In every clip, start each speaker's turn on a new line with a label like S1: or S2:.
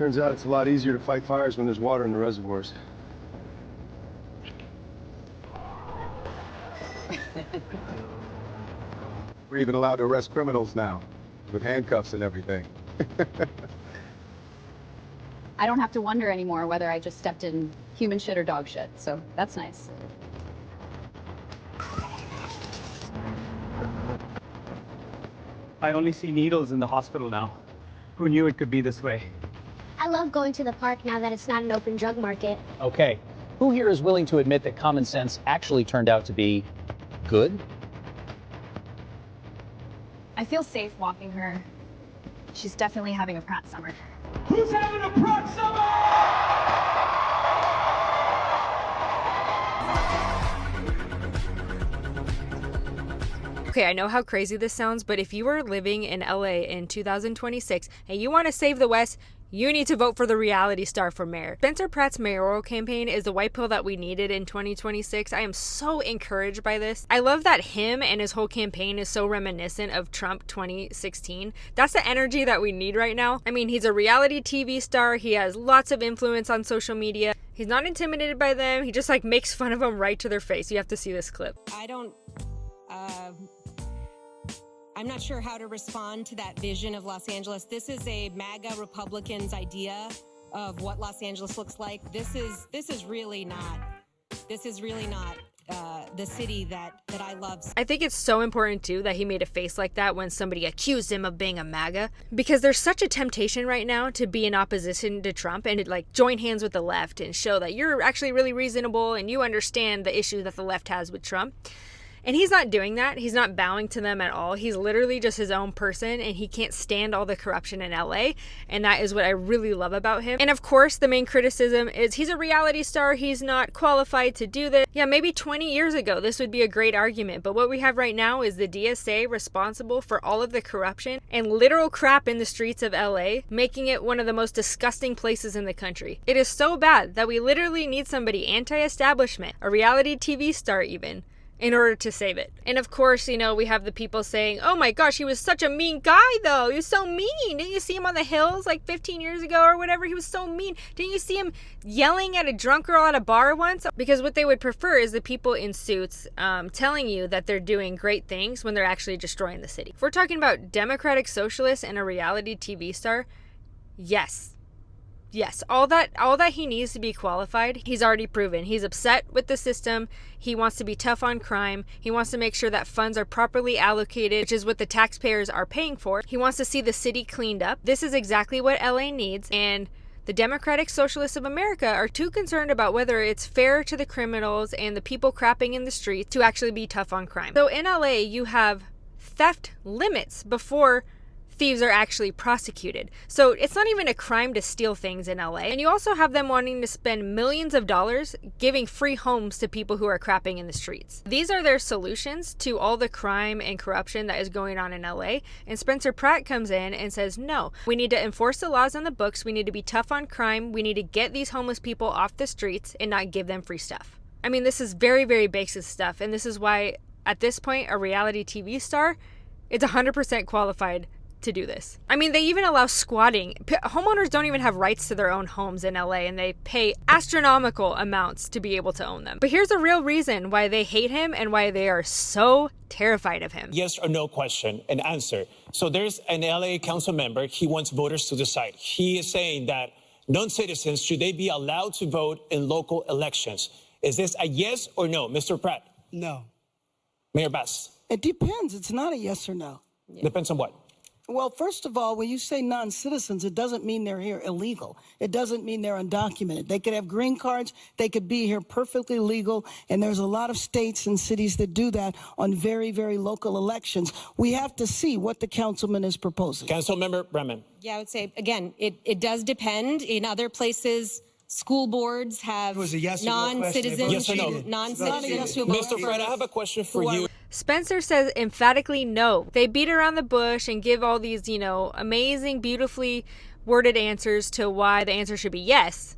S1: Turns out it's a lot easier to fight fires when there's water in the reservoirs. We're even allowed to arrest criminals now, with handcuffs and everything.
S2: I don't have to wonder anymore whether I just stepped in human shit or dog shit, so that's nice.
S3: I only see needles in the hospital now. Who knew it could be this way?
S4: I love going to the park now that it's not an open drug market.
S5: Okay, who here is willing to admit that common sense actually turned out to be good?
S2: I feel safe walking her. She's definitely having a Pratt summer.
S3: Who's having a Pratt summer?
S6: Okay, I know how crazy this sounds, but if you are living in LA in 2026 and you want to save the West, you need to vote for the reality star for mayor. Spencer Pratt's mayoral campaign is the white pill that we needed in 2026. I am so encouraged by this. I love that him and his whole campaign is so reminiscent of Trump 2016. That's the energy that we need right now. I mean, he's a reality TV star. He has lots of influence on social media. He's not intimidated by them. He just like makes fun of them right to their face. You have to see this clip.
S7: I'm not sure how to respond to that vision of Los Angeles. This is a MAGA Republicans' idea of what Los Angeles looks like. This is really not the city that I love.
S6: I think it's so important too that he made a face like that when somebody accused him of being a MAGA, because there's such a temptation right now to be in opposition to Trump and to like join hands with the left and show that you're actually really reasonable and you understand the issue that the left has with Trump. And he's not doing that. He's not bowing to them at all. He's literally just his own person, and he can't stand all the corruption in LA. And that is what I really love about him. And of course, the main criticism is he's a reality star. He's not qualified to do this. Yeah, maybe 20 years ago, this would be a great argument. But what we have right now is the DSA responsible for all of the corruption and literal crap in the streets of LA, making it one of the most disgusting places in the country. It is so bad that we literally need somebody anti-establishment, a reality TV star even, in order to save it. And of course, you know, we have the people saying, oh my gosh, he was such a mean guy though. He was so mean. Didn't you see him on the hills like 15 years ago or whatever? He was so mean. Didn't you see him yelling at a drunk girl at a bar once? Because what they would prefer is the people in suits telling you that they're doing great things when they're actually destroying the city. If we're talking about democratic socialists and a reality TV star, yes, all that he needs to be qualified, he's already proven. He's upset with the system. He wants to be tough on crime. He wants to make sure that funds are properly allocated, which is what the taxpayers are paying for. He wants to see the city cleaned up. This is exactly what LA needs. And the Democratic Socialists of America are too concerned about whether it's fair to the criminals and the people crapping in the streets to actually be tough on crime. So in LA, you have theft limits before thieves are actually prosecuted. So it's not even a crime to steal things in LA. And you also have them wanting to spend millions of dollars giving free homes to people who are crapping in the streets. These are their solutions to all the crime and corruption that is going on in LA. And Spencer Pratt comes in and says, no, we need to enforce the laws on the books. We need to be tough on crime. We need to get these homeless people off the streets and not give them free stuff. I mean, this is very, very basic stuff. And this is why at this point, a reality TV star is 100% qualified to do this. I mean, they even allow squatting. Homeowners don't even have rights to their own homes in LA, and they pay astronomical amounts to be able to own them. But here's a real reason why they hate him and why they are so terrified of him.
S8: Yes or no question and answer. So there's an LA council member. He wants voters to decide. He is saying that non-citizens, should they be allowed to vote in local elections? Is this a yes or no, Mr. Pratt?
S9: No.
S8: Mayor Bass?
S9: It depends. It's not a yes or no.
S8: Depends on what?
S9: Well, first of all, when you say non-citizens, it doesn't mean they're here illegal. It doesn't mean they're undocumented. They could have green cards. They could be here perfectly legal. And there's a lot of states and cities that do that on very, very local elections. We have to see what the councilman is proposing.
S8: Councilmember Bremen.
S7: Yeah, I would say, again, it does depend. In other places, school boards have non-citizens.
S8: Yes or no?
S7: Non-citizens who vote
S8: Mr. Pratt, I have a question for you.
S6: Spencer says emphatically no. They beat around the bush and give all these, you know, amazing, beautifully worded answers to why the answer should be yes.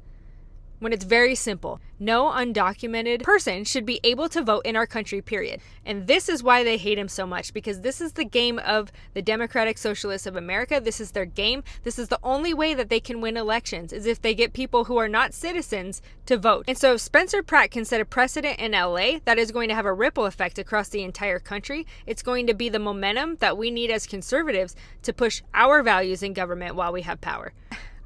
S6: when it's very simple. No undocumented person should be able to vote in our country, period. And this is why they hate him so much, because this is the game of the Democratic Socialists of America. This is their game. This is the only way that they can win elections, is if they get people who are not citizens to vote. And so if Spencer Pratt can set a precedent in LA, that is going to have a ripple effect across the entire country. It's going to be the momentum that we need as conservatives to push our values in government while we have power.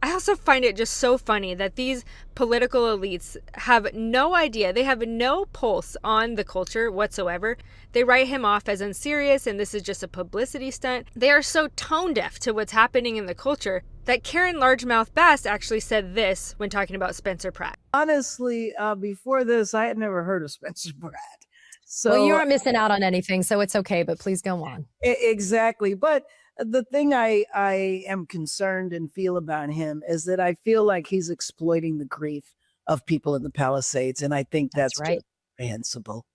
S6: I also find it just so funny that these political elites have no idea. They have no pulse on the culture whatsoever. They write him off as unserious and this is just a publicity stunt. They are so tone deaf to what's happening in the culture that Karen Largemouth Bass actually said this when talking about Spencer Pratt.
S10: Honestly, before this, I had never heard of Spencer Pratt. So
S11: well, you aren't missing out on anything, so it's okay, but please go on.
S10: Exactly. But the thing I am concerned and feel about him is that I feel like he's exploiting the grief of people in the Palisades. And I think that's right. Reprehensible.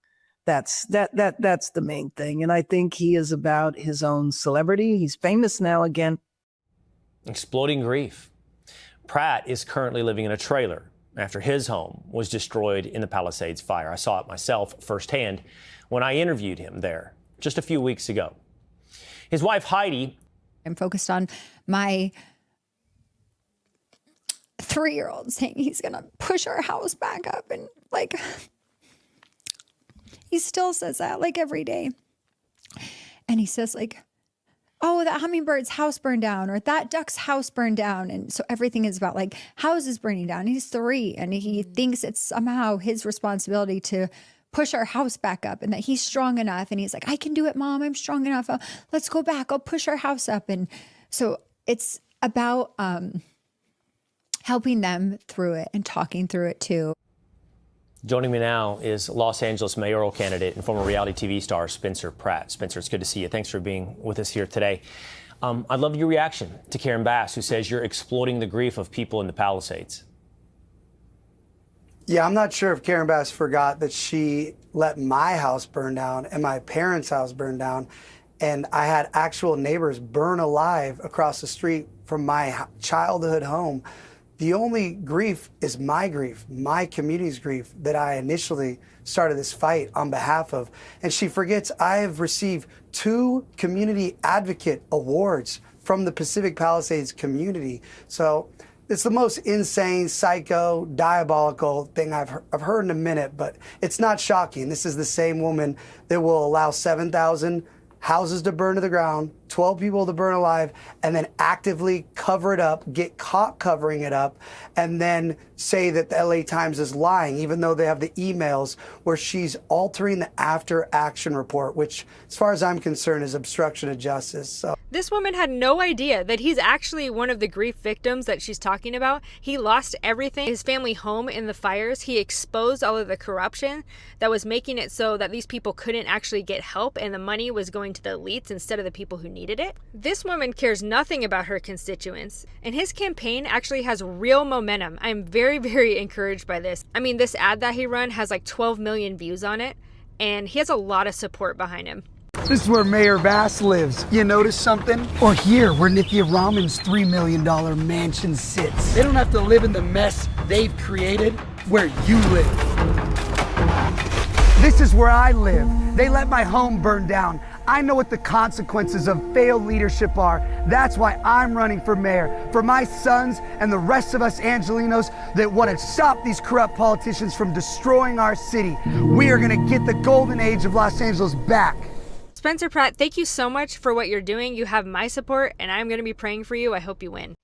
S10: That's the main thing. And I think he is about his own celebrity. He's famous now again.
S12: Exploding grief. Pratt is currently living in a trailer after his home was destroyed in the Palisades fire. I saw it myself firsthand when I interviewed him there just a few weeks ago. His wife, Heidi.
S13: I'm focused on my 3-year-old saying he's going to push our house back up. And like, he still says that like every day. And he says like, oh, that hummingbird's house burned down or that duck's house burned down. And so everything is about like houses burning down. He's 3 and he thinks it's somehow his responsibility to push our house back up and that he's strong enough. And he's like, I can do it, Mom. I'm strong enough. Let's go back. I'll push our house up. And so it's about helping them through it and talking through it too.
S12: Joining me now is Los Angeles mayoral candidate and former reality TV star Spencer Pratt. Spencer, it's good to see you. Thanks for being with us here today. I'd love your reaction to Karen Bass, who says you're exploiting the grief of people in the Palisades.
S14: Yeah, I'm not sure if Karen Bass forgot that she let my house burn down and my parents' house burn down. And I had actual neighbors burn alive across the street from my childhood home. The only grief is my grief, my community's grief that I initially started this fight on behalf of. And she forgets I have received 2 community advocate awards from the Pacific Palisades community. So it's the most insane, psycho, diabolical thing I've heard in a minute, but it's not shocking. This is the same woman that will allow 7,000 houses to burn to the ground, 12 people to burn alive, and then actively cover it up, get caught covering it up, and then say that the LA Times is lying, even though they have the emails where she's altering the after action report, which, as far as I'm concerned, is obstruction of justice. So
S6: this woman had no idea that he's actually one of the grief victims that she's talking about. He lost everything, his family home in the fires. He exposed all of the corruption that was making it so that these people couldn't actually get help and the money was going to the elites instead of the people who needed it. This woman cares nothing about her constituents, and his campaign actually has real momentum. I'm very, very encouraged by this. I mean, this ad that he ran has like 12 million views on it, and he has a lot of support behind him.
S15: This is where Mayor Bass lives. You notice something? Or here, where Nithya Raman's $3 million mansion sits. They don't have to live in the mess they've created where you live. This is where I live. They let my home burn down. I know what the consequences of failed leadership are. That's why I'm running for mayor, for my sons and the rest of us Angelinos that want to stop these corrupt politicians from destroying our city. We are going to get the golden age of Los Angeles back.
S6: Spencer Pratt, thank you so much for what you're doing. You have my support, and I'm going to be praying for you. I hope you win.